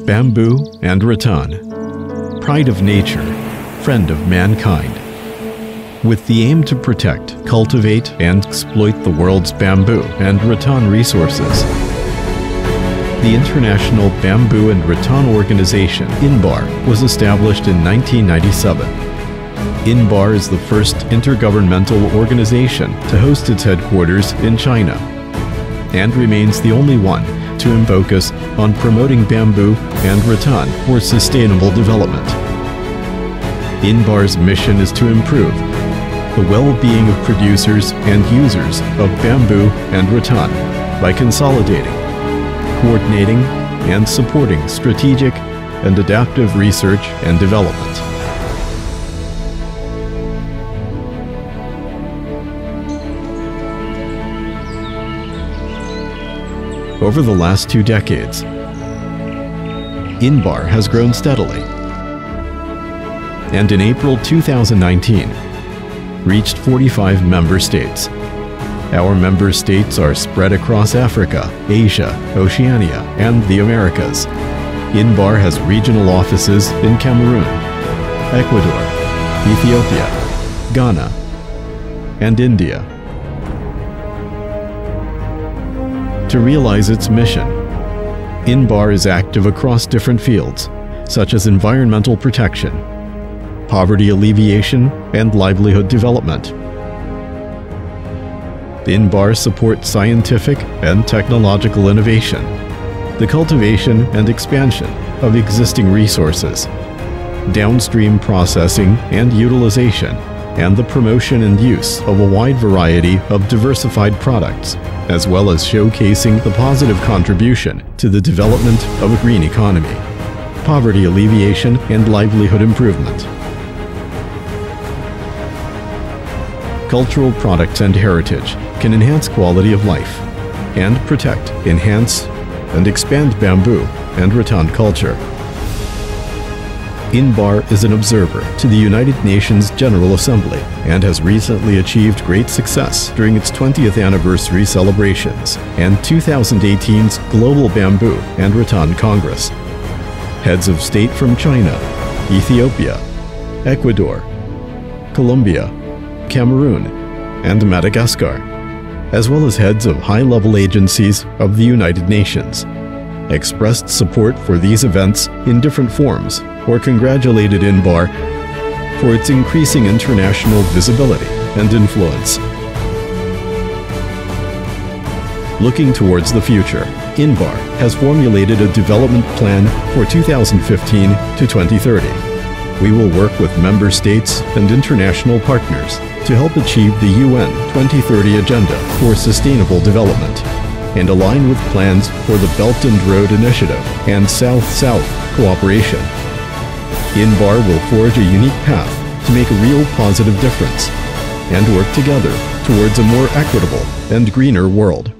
Bamboo and rattan, pride of nature, friend of mankind. With the aim to protect, cultivate, and exploit the world's bamboo and rattan resources, the International Bamboo and Rattan Organization, INBAR, was established in 1997. INBAR is the first intergovernmental organization to host its headquarters in China, and remains the only one to focus on promoting bamboo and rattan for sustainable development. INBAR's mission is to improve the well-being of producers and users of bamboo and rattan by consolidating, coordinating, and supporting strategic and adaptive research and development. Over the last 2 decades, INBAR has grown steadily, and in April 2019, reached 45 member states. Our member states are spread across Africa, Asia, Oceania, and the Americas. INBAR has regional offices in Cameroon, Ecuador, Ethiopia, Ghana, and India. To realize its mission, INBAR is active across different fields, such as environmental protection, poverty alleviation, and livelihood development. INBAR supports scientific and technological innovation, the cultivation and expansion of existing resources, downstream processing and utilization, and the promotion and use of a wide variety of diversified products, as well as showcasing the positive contribution to the development of a green economy, poverty alleviation, and livelihood improvement. Cultural products and heritage can enhance quality of life and protect, enhance, and expand bamboo and rattan culture. INBAR is an observer to the United Nations General Assembly and has recently achieved great success during its 20th anniversary celebrations and 2018's Global Bamboo and Rattan Congress. Heads of state from China, Ethiopia, Ecuador, Colombia, Cameroon, and Madagascar, as well as heads of high-level agencies of the United Nations, expressed support for these events in different forms or congratulated INBAR for its increasing international visibility and influence. Looking towards the future, INBAR has formulated a development plan for 2015 to 2030. We will work with member states and international partners to help achieve the UN 2030 Agenda for Sustainable Development and align with plans for the Belt and Road Initiative and South-South cooperation. INBAR will forge a unique path to make a real positive difference and work together towards a more equitable and greener world.